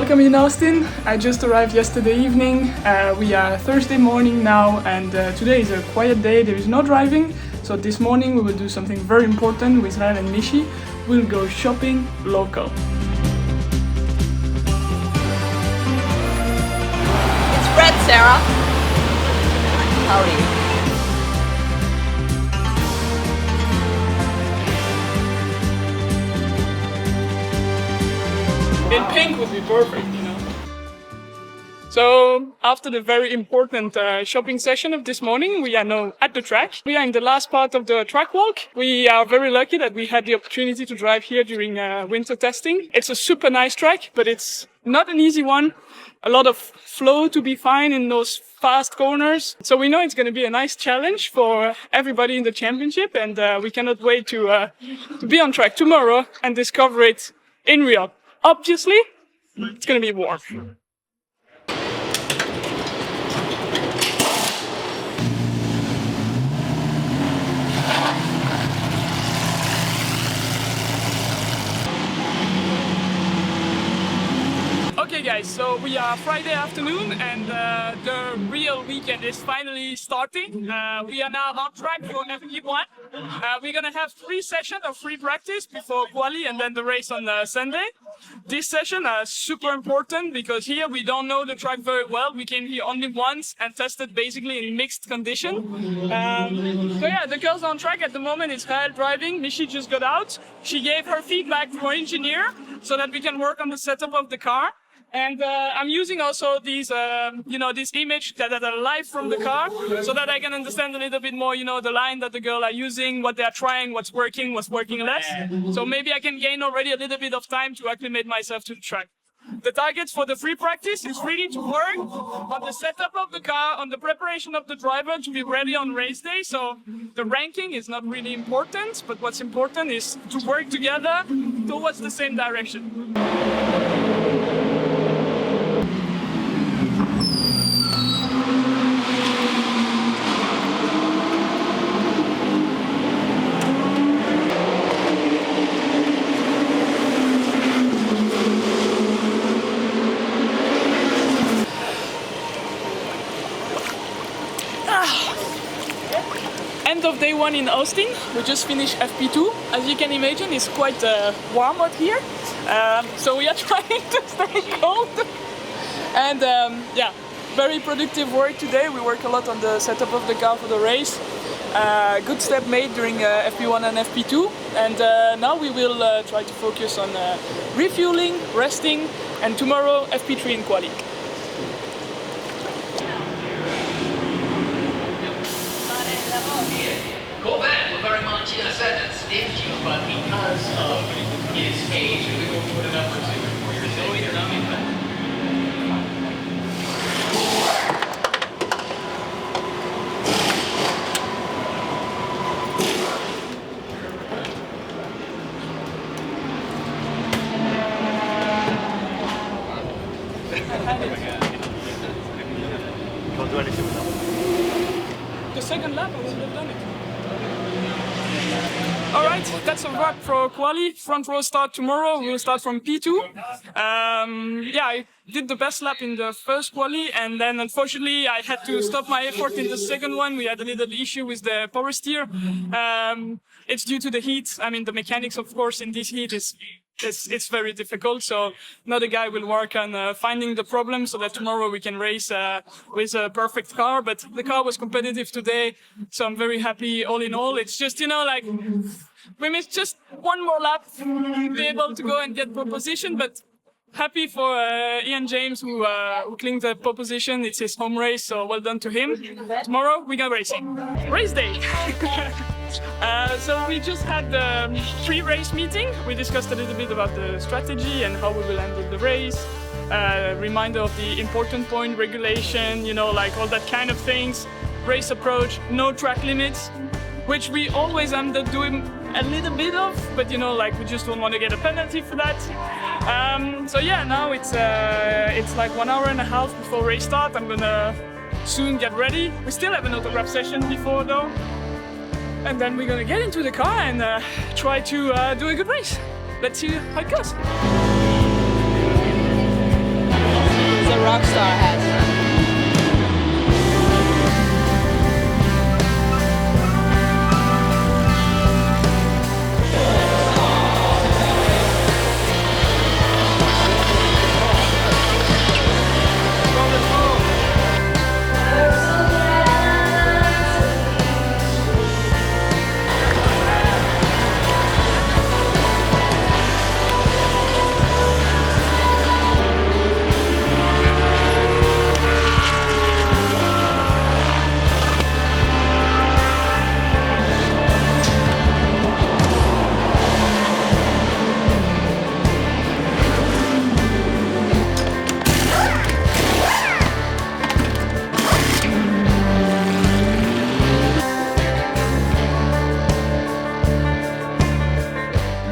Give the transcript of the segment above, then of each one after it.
Welcome in Austin. I just arrived yesterday evening. We are Thursday morning now, and today is a quiet day. There is no driving. So this morning we will do something very important with Israel and Mishi. We'll go shopping local. It's Fred, Sarah. Howdy. In pink would be perfect, you know. So after the very important shopping session of this morning, we are now at the track. We are in the last part of the track walk. We are very lucky that we had the opportunity to drive here during winter testing. It's a super nice track, but it's not an easy one. A lot of flow to be fine in those fast corners. So we know it's going to be a nice challenge for everybody in the championship, and we cannot wait to be on track tomorrow and discover it in real. Obviously, it's going to be warm. Okay guys, so we are Friday afternoon and the real weekend is finally starting. We are now on track for FIA WEC. We're gonna have 3 sessions of free practice before quali and then the race on Sunday. This session is super important because here we don't know the track very well. We came here only once and tested basically in mixed condition. So yeah, the girls on track at the moment. It's Israel driving. Mishi just got out. She gave her feedback to our engineer so that we can work on the setup of the car. And I'm using also these, this image that are live from the car, so that I can understand a little bit more, the line that the girls are using, what they are trying, what's working less. So maybe I can gain already a little bit of time to acclimate myself to the track. The target for the free practice is really to work on the setup of the car, on the preparation of the driver to be ready on race day. So the ranking is not really important, but what's important is to work together towards the same direction. End of day 1 in Austin. We just finished FP2. As you can imagine, it's quite warm out here. So we are trying to stay cold. And yeah, very productive work today. We work a lot on the setup of the car for the race. Good step made during FP1 and FP2. And now we will try to focus on refueling, resting, and tomorrow FP3 in quali. Corvette were very much in a sense stingy, but because of his age, we will put a number 2 for your sake. Can't do anything with that. The second lap, I would have done it. Alright, that's a wrap for quali. Front row start tomorrow. We'll start from P2. Yeah, I did the best lap in the first quali, and then unfortunately I had to stop my effort in the second one. We had a little issue with the power steer. It's due to the heat. I mean, the mechanics, of course, in this heat it's very difficult. So another guy will work on finding the problem so that tomorrow we can race with a perfect car. But the car was competitive today, so I'm very happy all in all. It's just, we missed just one more lap to be able to go and get pole position, but happy for Ian James who claimed the pole position. It's his home race, so well done to him. Tomorrow we go racing. Race day! So we just had the pre-race meeting. We discussed a little bit about the strategy and how we will handle the race. Reminder of the important point regulation, like all that kind of things. Race approach, no track limits, which we always end up doing a little bit of, but we just don't want to get a penalty for that. So yeah, now it's like 1.5 hours before race start. I'm gonna soon get ready. We still have an autograph session before though. And then we're gonna get into the car and try to do a good race. Let's see how it goes. Rockstar has.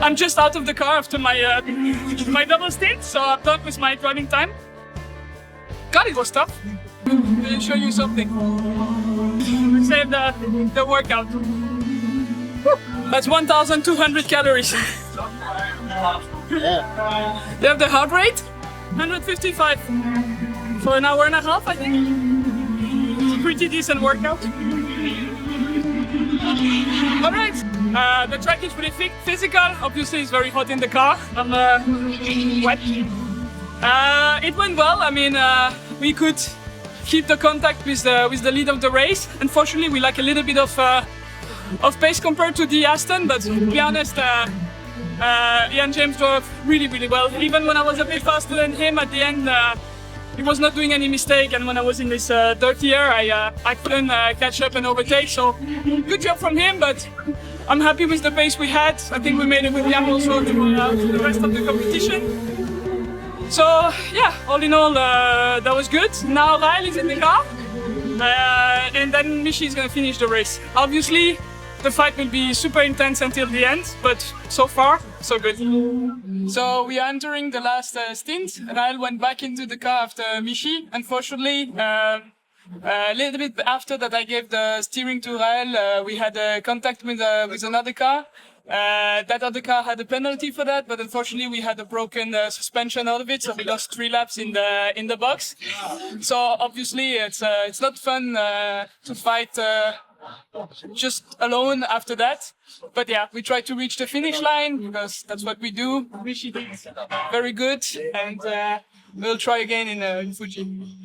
I'm just out of the car after my my double stint, so I'm done with my driving time. God, it was tough. Let me show you something. Save the workout. That's 1,200 calories. They have the heart rate, 155 for an hour and a half, I think. It's a pretty decent workout. All right. The track is pretty physical. Obviously, it's very hot in the car. I'm wet. It went well. I mean, we could keep the contact with the lead of the race. Unfortunately, we lack a little bit of pace compared to the Aston. But to be honest, Ian James drove really, really well. Even when I was a bit faster than him at the end, he was not doing any mistake. And when I was in this dirty air, I couldn't catch up and overtake. So good job from him. But I'm happy with the pace we had. I think we made a good gap also to the rest of the competition. So yeah, all in all, that was good. Now Ryle is in the car, and then Michi is gonna finish the race. Obviously, the fight will be super intense until the end, but so far, so good. So we are entering the last stint. Ryle went back into the car after Michi. Unfortunately, a little bit after that, I gave the steering to Ryle. We had contact with another car. That other car had a penalty for that, but unfortunately we had a broken suspension out of it, so we lost 3 laps in the box. So obviously it's not fun to fight just alone after that. But yeah, we tried to reach the finish line because that's what we do. Rishi did very good, and we'll try again in Fuji.